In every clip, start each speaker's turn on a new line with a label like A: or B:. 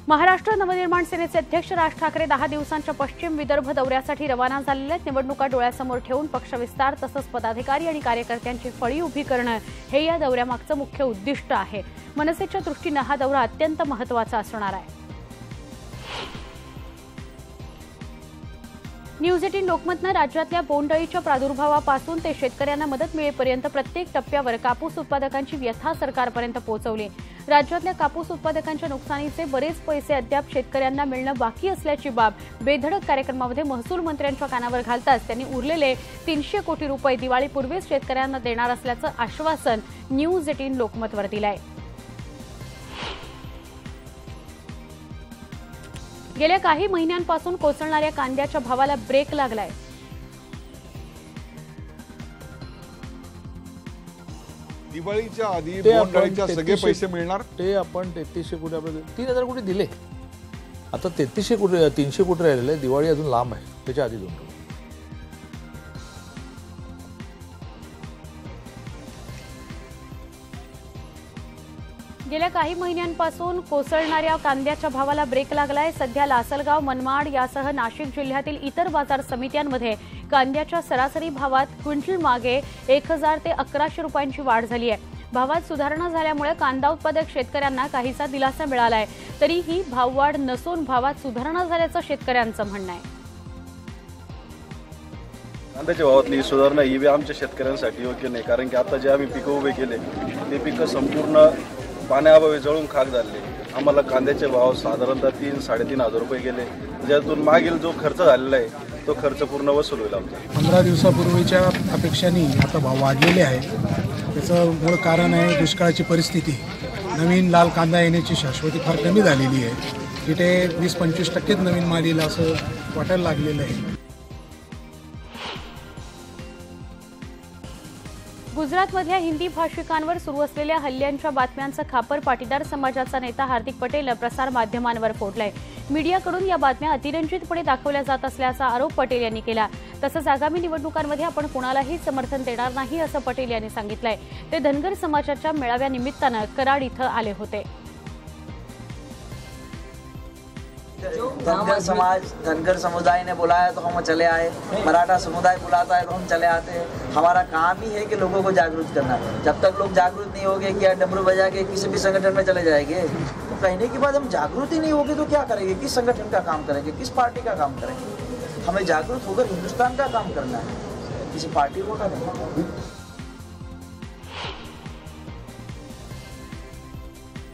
A: महाराष्ट्र नवनिर्माण सेनेचे अध्यक्ष राज ठाकरे 10 दिवसांच्या पश्चिम विदर्भ दौऱ्यासाठी रवाना झालेले आहेत। निवडणुका डोळ्यासमोर ठेवून पक्षविस्तार तसंच पदाधिकारी आणि कार्यकर्त्यांची फळी उभी करणं हे या दौऱ्यामागचं मुख्य उद्दिष्ट आहे। मनसेच्या दृष्टीने हा दौरा अत्यंत महत्त्वाचा असणार आहे। न्यूज 18 लोकमतनं राज्यातल्या बोंडअळीच्या प्रादुर्भावापासून ते शेतकऱ्यांना मदत मिळेपर्यंत प्रत्येक टप्प्यावर कापूस उत्पादकांची व्यथा सरकारपर्यंत पोहोचवली। राज्यातल्या कापूस उत्पादकांच्या नुकसानीचे बरेच पैसे अद्याप शेतकऱ्यांना मिळणं बाकी असल्याची बाब बेधडक कार्यक्रमामध्ये महसूल मंत्र्यांच्या कानावर घालताच त्यांनी उरलेले 300 कोटी रुपये दिवाळीपूर्वीच शेतकऱ्यांना देणार असल्याचं आश्वासन न्यूज 18 लोकमतवर दिलंय। गेल्या काही महिन्यांपासून कोसळणाऱ्या कांद्याच्या भावाला ब्रेक लागलाय।
B: दिवाळीच्या आधी बोंडअळीच्या सगळे पैसे मिळणार
C: ते आपण 3300 कोटी आपल्याला 3000 कोटी दिले। आता 3300 कोटी 300 कोटी राहिलेले, दिवाळी अजून लांब आहे, त्याच्या आधी दोन।
A: गेल्या काही महिन्यांपासून कोसळणाऱ्या कांद्याच्या भावाला ब्रेक लागलाय। सध्या लासलगाव, मनमाड यासह नाशिक जिल्ह्यातील इतर बाजार समित्यांमध्ये कांद्याच्या सरासरी भावात क्विंटल मागे 1000 ते 1100 रुपयांची वाढ झाली आहे। भावात सुधारणा झाल्यामुळे कांदा उत्पादक शेतकऱ्यांना काहीसा दिलासा मिळालाय, तरीही भाववाढ नसून भावात सुधारणा झाल्याचं शेतकऱ्यांचं म्हणणं आहे।
D: कांद्याच्या भावातली सुधारणा ही आमच्या शेतकऱ्यांसाठी योग्य नाही, कारण की आता जे आम्ही पिकं उभे केले ते पिकं संपूर्ण पाण्याअभावी जळून खाक झाले। आम्हाला कांद्याचे भाव साधारणतः 3-3.5 रुपये गेले, ज्यातून मागील जो खर्च झालेला आहे तो खर्च पूर्ण वसूल होईल आमचा।
E: 15 दिवसापूर्वीच्या अपेक्षांनी आता भाव वाढलेले आहे। त्याचं मूळ कारण आहे दुष्काळाची परिस्थिती। नवीन लाल कांदा येण्याची शाश्वती फार कमी झालेली आहे। तिथे 20-25% नवीन माल येईल असं वाटायला लागलेलं आहे।
A: गुजरातमधल्या हिंदी भाषिकांवर सुरू असलेल्या हल्ल्यांच्या बातम्यांचं खापर पाटीदार समाजाचा नेता हार्दिक पटेलनं प्रसार माध्यमांवर फोडलंय। मीडियाकडून या बातम्या अतिरंजितपणे दाखवल्या जात असल्याचा आरोप पटेल यांनी केला। तसंच आगामी निवडणुकांमध्ये आपण कुणालाही समर्थन देणार नाही असं पटेल यांनी सांगितलंय। ते धनगर समाजाच्या मेळाव्यानिमित्तानं कराड इथं आले होते।
F: धनगर समुदाय ने बुलाया तो हम चले आए, मराठा समुदाय बुलाता है तो हम चले आते हैं। हमारा काम ही है कि लोगों को जागरूक करना। जब तक लोग जागरूक नहीं होंगे क्या डमरू बजा के किसी भी संगठन में चले जाएंगे? तो कहने के बाद हम जागरूक ही नहीं होंगे तो क्या करेंगे? किस संगठन का काम करेंगे, किस पार्टी का काम करेंगे? हमें जागरूक होकर हिंदुस्तान का काम करना है, किसी पार्टी को नहीं।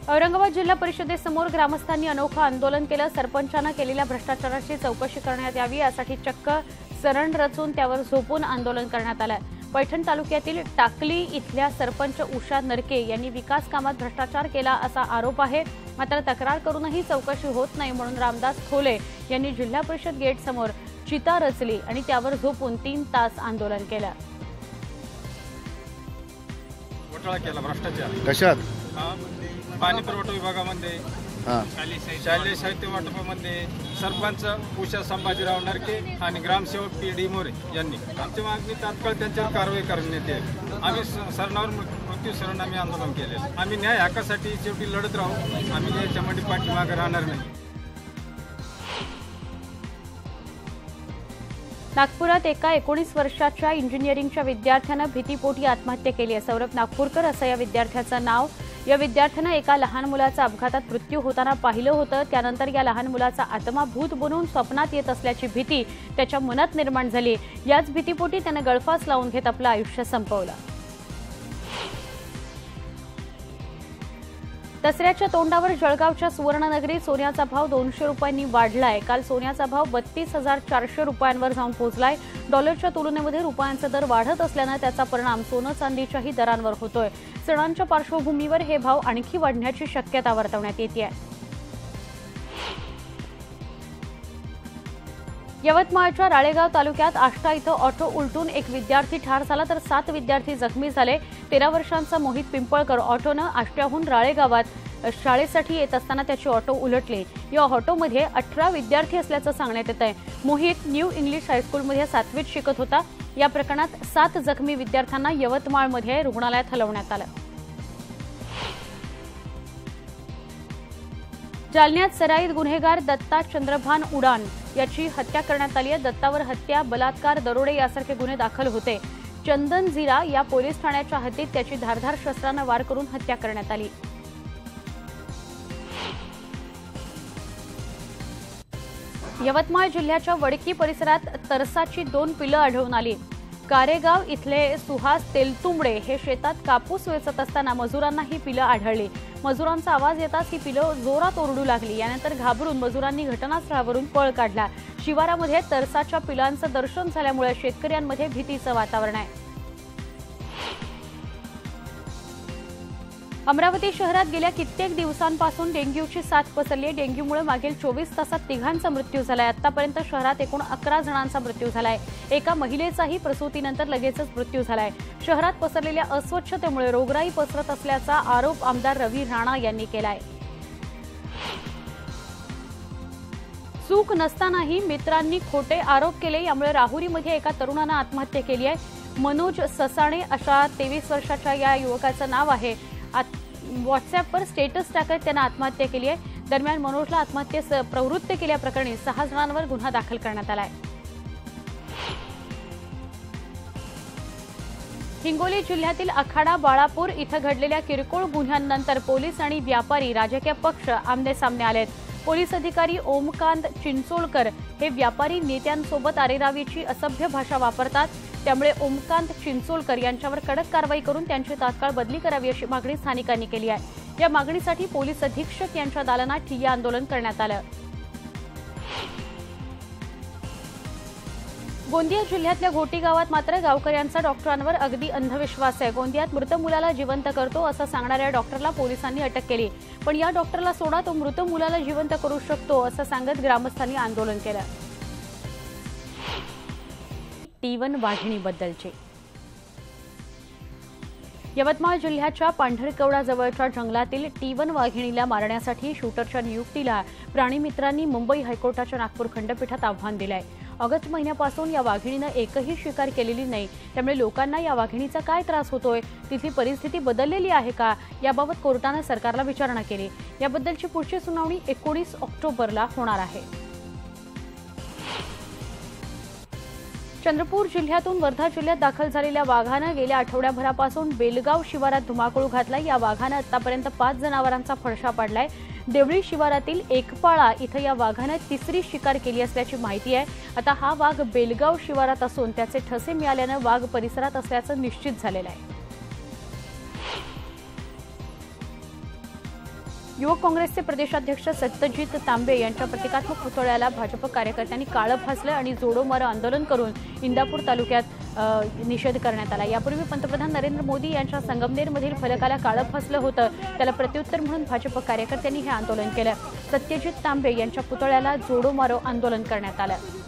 A: औरंगाबाद जिल्हा परिषदेसमोर ग्रामस्थांनी अनोखं आंदोलन केलं। सरपंचानं केलेल्या भ्रष्टाचाराची चौकशी करण्यात यावी यासाठी चक्क सरण रचून त्यावर झोपून आंदोलन करण्यात आलं। पैठण तालुक्यातील टाकली इथल्या सरपंच उषा नरके यांनी विकास कामात भ्रष्टाचार केला असा आरोप आहे। मात्र तक्रार करूनही चौकशी होत नाही म्हणून रामदास खोले यांनी जिल्हा परिषद गेट समोर चिता रचली आणि त्यावर झोपून 3 तास आंदोलन केलं।
G: घोटाळा केला, भ्रष्टाचार
B: कशात?
G: पाणी पुरवठा विभागामध्ये, शालेय साहित्य वाटपामध्ये सरपंच उषा संभाजीराव नरके आणि ग्रामसेवक PD मोरे यांनी आमची मागणी तात्काळ त्यांच्यावर कारवाई करण्यात यावी। आम्ही सरणावर मृत्यू शरण आम्ही आंदोलन केले। आम्ही न्याय हक्कासाठी शेवटी लढत राहू, आम्ही याच्यामध्ये पाठीमागे राहणार नाही।
A: नागपुरात एका 19 वर्षाच्या इंजिनिअरिंगच्या विद्यार्थ्यानं भीतीपोटी आत्महत्या केली आहे। सौरभ नागपूरकर असं या विद्यार्थ्याचं नाव। या विद्यार्थ्यानं एका लहान मुलाचा अपघातात मृत्यू होताना पाहिलं होतं। त्यानंतर या लहान मुलाचा आत्मा भूत बनून स्वप्नात येत असल्याची भीती त्याच्या मनात निर्माण झाली। याच भीतीपोटी त्यानं गळफास लावून घेत आपलं आयुष्य संपवलं। दसऱ्याच्या तोंडावर जळगावच्या सुवर्णनगरीत सोन्याचा भाव 200 रुपयांनी वाढलाय। काल सोन्याचा भाव 32,400 रुपयांवर जाऊन पोहोचलाय। डॉलरच्या तुलनेमध्ये रुपयांचे दर वाढत असल्यानं त्याचा परिणाम सोनं चांदीच्याही दरांवर होतोय। सणांच्या पार्श्वभूमीवर हे भाव आणखी वाढण्याची शक्यता वर्तवण्यात येते। यवतमाळच्या राळेगाव तालुक्यात आष्टा इथं ऑटो उलटून एक विद्यार्थी ठार झाला तर 7 विद्यार्थी जखमी झाले। 13 वर्षांचा मोहित पिंपळकर ऑटोनं आष्ट्याहून राळेगावात शाळेसाठी येत असताना त्याची ऑटो उलटली। या ऑटोमध्ये 18 विद्यार्थी असल्याचं सांगण्यात येत आहे। मोहित न्यू इंग्लिश हायस्कूलमध्ये 7वीत शिकत होता। या प्रकरणात 7 जखमी विद्यार्थ्यांना यवतमाळमध्ये रुग्णालयात हलवण्यात आलं। जालन्यात सराईत गुन्हेगार दत्ता चंद्रभान उडान याची हत्या करण्यात आली आहे। दत्तावर हत्या, बलात्कार, दरोडे यासारखे गुन्हे दाखल होते। चंदन झिरा या पोलीस ठाण्याच्या हद्दीत त्याची धारदार शस्त्रानं वार करून हत्या करण्यात आली। यवतमाळ जिल्ह्याच्या वडकी परिसरात तरसाची 2 पिलं आढळून आली। कारेगाव इथले सुहास तेलतुंबडे हे शेतात कापूस वेचत असताना मजुरांना ही पिलं आढळली। मजुरांचा आवाज येताच ही पिलं जोरात ओरडू लागली। यानंतर घाबरून मजुरांनी घटनास्थळावरून पळ काढला। शिवारामध्ये तरसाच्या पिलांचं दर्शन झाल्यामुळे शेतकऱ्यांमध्ये भीतीचं वातावरण आहे। अमरावती शहरात गेल्या कित्येक दिवसांपासून डेंग्यूची साथ पसरली आहे। डेंग्यूमुळे मागील 24 तासात 3 मृत्यू झालाय। आतापर्यंत शहरात एकूण 11 जणांचा मृत्यू झालाय। एका महिलेचाही प्रसूतीनंतर लगेचच मृत्यू झालाय। शहरात पसरलेल्या अस्वच्छतेमुळे रोगराई पसरत असल्याचा आरोप आमदार रवी राणा यांनी केलाय। चूक नसतानाही मित्रांनी खोटे आरोप केले, यामुळे राहुरीमध्ये एका तरुणानं आत्महत्या केली आहे। मनोज ससाणे अशा 23 वर्षाच्या या युवकाचं नाव आहे। व्हॉट्सअॅपवर स्टेटस टाकत त्यानं आत्महत्या केली आहे। दरम्यान मनोजला आत्महत्येस प्रवृत्त केल्याप्रकरणी 6 जणांवर गुन्हा दाखल करण्यात आलाय। हिंगोली जिल्ह्यातील आखाडा बाळापूर इथं घडलेल्या किरकोळ गुन्ह्यांनंतर पोलीस आणि व्यापारी राजकीय पक्ष आमने-सामने आलेत। पोलीस अधिकारी ओमकांत चिंचोळकर हे व्यापारी नेत्यांसोबत आरेरावीची असभ्य भाषा वापरतात। त्यामुळे ओमकांत चिंचोळकर यांच्यावर कडक कारवाई करून त्यांची तात्काळ बदली करावी अशी मागणी स्थानिकांनी केली आहे। या मागणीसाठी पोलीस अधीक्षक यांच्या दालनात ठिय्या आंदोलन करण्यात आलं। गोंदिया जिल्ह्यातल्या घोटी गावात मात्र गावकऱ्यांचा डॉक्टरांवर अगदी अंधविश्वास आहे। गोंदियात मृत मुलाला जिवंत करतो असं सांगणाऱ्या डॉक्टरला पोलिसांनी अटक केली, पण या डॉक्टरला सोडा, तो मृत मुलाला जिवंत करू शकतो असं सांगत ग्रामस्थांनी आंदोलन केलं। T1 वाघिणीबद्दलचे यवतमाळ जिल्ह्याच्या पांढरकवडा जवळच्या जंगलातील T1 वाघिणीला मारण्यासाठी शूटरच्या नियुक्तीला प्राणीमित्रांनी मुंबई हायकोर्टाच्या नागपूर खंडपीठात आव्हान दिलं आहे। ऑगस्ट महिन्यापासून या वाघिणीनं एकही शिकार केलेली नाही, त्यामुळे लोकांना या वाघिणीचा काय त्रास होतोय, तिथली परिस्थिती बदललेली आहे का, याबाबत कोर्टानं सरकारला विचारणा केली। याबद्दलची पुढची सुनावणी 19 ऑक्टोबरला होणार आहे। चंद्रपूर जिल्ह्यातून वर्धा जिल्ह्यात दाखल झालेल्या वाघानं गेल्या आठवड्याभरापासून बेलगाव शिवारात धुमाकूळ घातलाय। या वाघानं आतापर्यंत 5 जनावरांचा फडशा पाडलाय। देवळी शिवारातील एकपाळा इथं या वाघानं 3री शिकार केली असल्याची माहिती आहे। आता हा वाघ बेलगाव शिवारात असून त्याचे ठसे मिळाल्यानं वाघ परिसरात असल्याचं निश्चित झालेलं आहे। युवक काँग्रेसचे प्रदेशाध्यक्ष सत्यजित तांबे यांच्या प्रतिकात्मक पुतळ्याला भाजप कार्यकर्त्यांनी काळं फासलं आणि जोडो मारो आंदोलन करून इंदापूर तालुक्यात निषेध करण्यात आला। यापूर्वी पंतप्रधान नरेंद्र मोदी यांच्या संगमनेरमधील फलकाला काळं फासलं होतं, त्याला प्रत्युत्तर म्हणून भाजप कार्यकर्त्यांनी हे आंदोलन केलं। सत्यजित तांबे यांच्या पुतळ्याला जोडो मारो आंदोलन करण्यात आलं।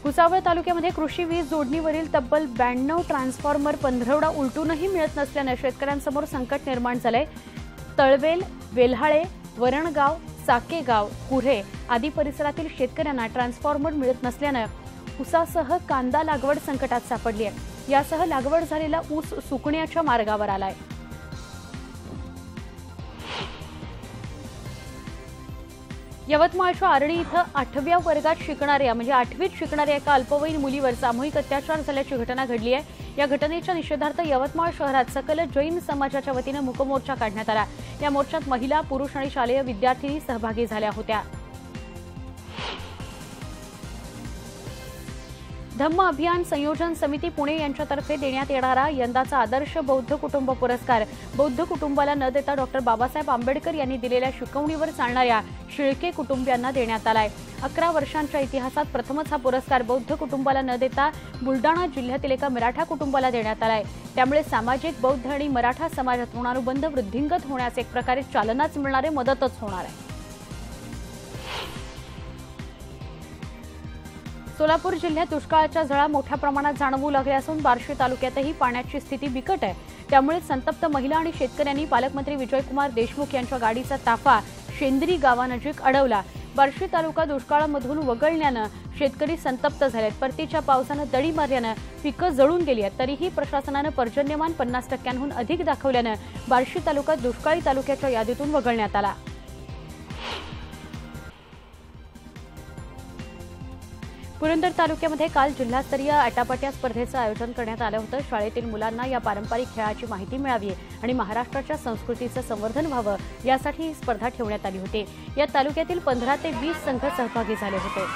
A: भुसावळ तालुक्यामध्ये कृषी वीज जोडणीवरील तब्बल 92 ट्रान्सफॉर्मर पंधरवडा उलटूनही मिळत नसल्याने शेतकऱ्यांसमोर संकट निर्माण झालंय। तळवेल, वेल्हाळे, वरणगाव, साकेगाव, कुऱ्हे आदी परिसरातील शेतकऱ्यांना ट्रान्सफॉर्मर मिळत नसल्याने ऊसासह कांदा लागवड संकटात सापडली आहे। यासह लागवड झालेला ऊस सुकण्याच्या मार्गावर आलाय। यवतमाळच्या आर्णी इथं 8व्या वर्गात शिकणाऱ्या म्हणजे 8वीत शिकणाऱ्या एका अल्पवयीन मुलीवर सामूहिक अत्याचार झाल्याची घटना घडली आहे। या घटनेच्या निषेधार्थ यवतमाळ शहरात सकल जैन समाजाच्या वतीनं मूकमोर्चा काढण्यात आला। या मोर्चात महिला, पुरुष आणि शालेय विद्यार्थी सहभागी झाल्या होत्या। धम्म अभियान संयोजन समिती पुणे यांच्यातर्फे देण्यात येणारा यंदाचा आदर्श बौद्ध कुटुंब पुरस्कार बौद्ध कुटुंबाला न देता डॉक्टर बाबासाहेब आंबेडकर यांनी दिलेल्या शिकवणीवर चालणाऱ्या शिळके कुटुंबियांना देण्यात आलाय। 11 वर्षांच्या इतिहासात प्रथमच हा पुरस्कार बौद्ध कुटुंबाला न देता बुलडाणा जिल्ह्यातील एका मराठा कुटुंबाला देण्यात आलाय। त्यामुळे सामाजिक, बौद्ध आणि मराठा समाजात ऋणानुबंध वृद्धिंगत होण्यास एक प्रकारे चालनाच मिळणारे, मदतच होणार आहे। सोलापूर जिल्ह्यात दुष्काळाच्या झळा मोठ्या प्रमाणात जाणवू लागल्या असून बार्शी तालुक्यातही पाण्याची स्थिती बिकट आहे। त्यामुळे संतप्त महिला आणि शेतकऱ्यांनी पालकमंत्री विजयकुमार देशमुख यांच्या गाडीचा ताफा शेंद्री गावानजीक अडवला। बार्शी तालुका दुष्काळामधून वगळण्यानं शेतकरी संतप्त झालेत. परतीच्या पावसानं दडी मारल्यानं पिकं जळून गेली आहेत. तरीही प्रशासनानं पर्जन्यमान 50%हून अधिक दाखवल्यानं बार्शी तालुका दुष्काळी तालुक्याच्या यादीतून वगळण्यात आला. पुरंदर तालुक्यामध्ये काल जिल्हास्तरीय आटापाट्या स्पर्धेचं आयोजन करण्यात आलं होतं. शाळेतील मुलांना या पारंपरिक खेळाची माहिती मिळावी आणि महाराष्ट्राच्या संस्कृतीचं संवर्धन व्हावं यासाठी ही स्पर्धा ठेवण्यात आली होती. या तालुक्यातील 15 ते 20 संघ सहभागी झाले होते.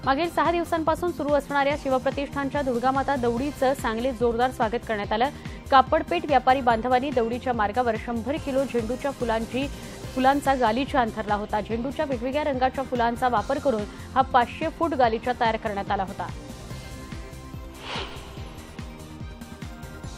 A: मागील 6 दिवसांपासून सुरू असणाऱ्या शिवप्रतिष्ठानच्या दुर्गामाता दौडीचं सांगलीत जोरदार स्वागत करण्यात आलं. कापडपेठ व्यापारी बांधवांनी दौडीच्या मार्गावर 100 किलो झेंडूच्या फुलांचा गालिचा अंथरला होता. झेंडूच्या वेगवेगळ्या रंगाच्या फुलांचा वापर करून हा 500 फूट गालिचा तयार करण्यात आला होता.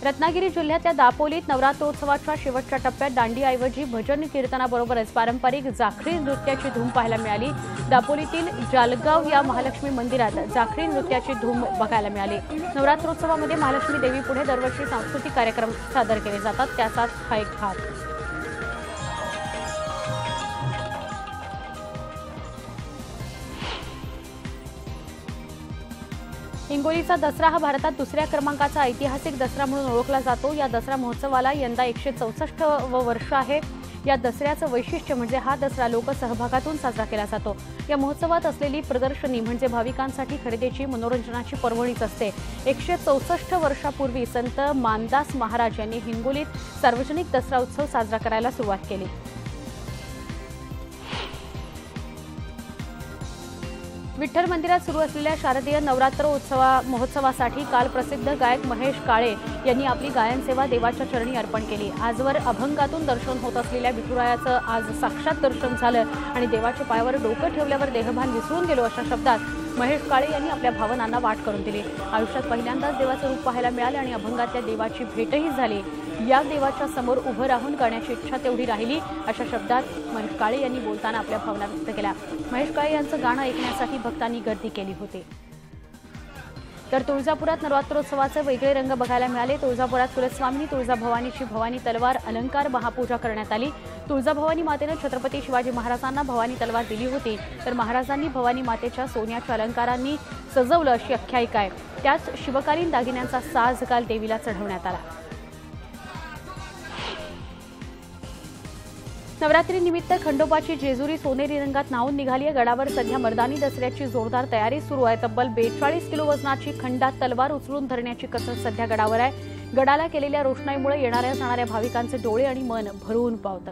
A: रत्नागिरी जिल्ह्यातल्या दापोलीत नवरात्रोत्सवाच्या शेवटच्या टप्प्यात दांडीऐवजी भजन कीर्तनाबरोबरच पारंपरिक जाखरी नृत्याची धूम पाहायला मिळाली. दापोलीतील जालगाव या महालक्ष्मी मंदिरात जाखरी नृत्याची धूम बघायला मिळाली. नवरात्रोत्सवामध्ये महालक्ष्मी देवी पुढे दरवर्षी सांस्कृतिक कार्यक्रम सादर केले जातात, त्याचाच हा एक भाग. हिंगोलीचा दसरा हा भारतात दुसऱ्या क्रमांकाचा ऐतिहासिक दसरा म्हणून ओळखला जातो. या दसरा महोत्सवाला यंदा 164वे वर्ष आहे. या दसऱ्याचं वैशिष्ट्य म्हणजे हा दसरा लोकसहभागातून साजरा केला जातो. या महोत्सवात असलेली प्रदर्शनी म्हणजे भाविकांसाठी खरेदीची मनोरंजनाची पर्वणीच असते. 164 वर्षापूर्वी संत मानदास महाराज यांनी हिंगोलीत सार्वजनिक दसरा उत्सव साजरा करायला सुरुवात केली. विठ्ठल मंदिरात सुरू असलेल्या शारदीय नवरात्र महोत्सवासाठी काल प्रसिद्ध गायक महेश काळे यांनी आपली गायन सेवा देवाच्या चरणी अर्पण केली. आजवर अभंगातून दर्शन होत असलेल्या विठुरायाचं आज साक्षात दर्शन झालं आणि देवाच्या पायावर डोकं ठेवल्यावर देहभान विसरून गेलो अशा शब्दात महेश काळे यांनी आपल्या भावनांना वाट करून दिली. आयुष्यात पहिल्यांदाच देवाचं रूप पाहायला मिळालं आणि अभंगातल्या देवाची भेटही झाली. या देवाच्या समोर उभं राहून गाण्याची इच्छा तेवढी राहिली अशा शब्दात महेश काळे यांनी बोलताना आपल्या भावना व्यक्त केल्या. महेश काळे यांचं गाणं ऐकण्यासाठी भक्तांनी गर्दी केली होती. तर तुळजापुरात नवरात्रोत्सवाचे वेगळे रंग बघायला मिळाले. तुळजापुरात कुलस्वामिनी तुळजाभवानीची भवानी तलवार अलंकार महापूजा करण्यात आली. तुळजाभवानी मातेनं छत्रपती शिवाजी महाराजांना भवानी तलवार दिली होती, तर महाराजांनी भवानी मातेच्या सोन्याच्या अलंकारांनी सजवलं अशी आख्यायिका आहे. त्याच शिवकालीन दागिन्यांचा साज काल देवीला चढवण्यात आला. नवरात्रीनिमित्त खंडोबाची जेजुरी सोनेरी रंगात न्हावून निघाली आहे. गडावर सध्या मर्दानी दसऱ्याची जोरदार तयारी सुरू आहे. तब्बल 42 किलो वजनाची खंडात तलवार उचलून धरण्याची कसरत सध्या गडावर आहे. गडाला केलेल्या रोषणाईमुळे येणाऱ्या जाणाऱ्या भाविकांचे डोळे आणि मन भरून पावतं.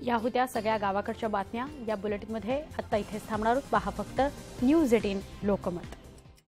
A: या होत्या सगळ्या गावाकडच्या बातम्या. या बुलेटिनमध्ये आता इथेच थांबणार आहोत. पहा फक्त न्यूज 18 लोकमत.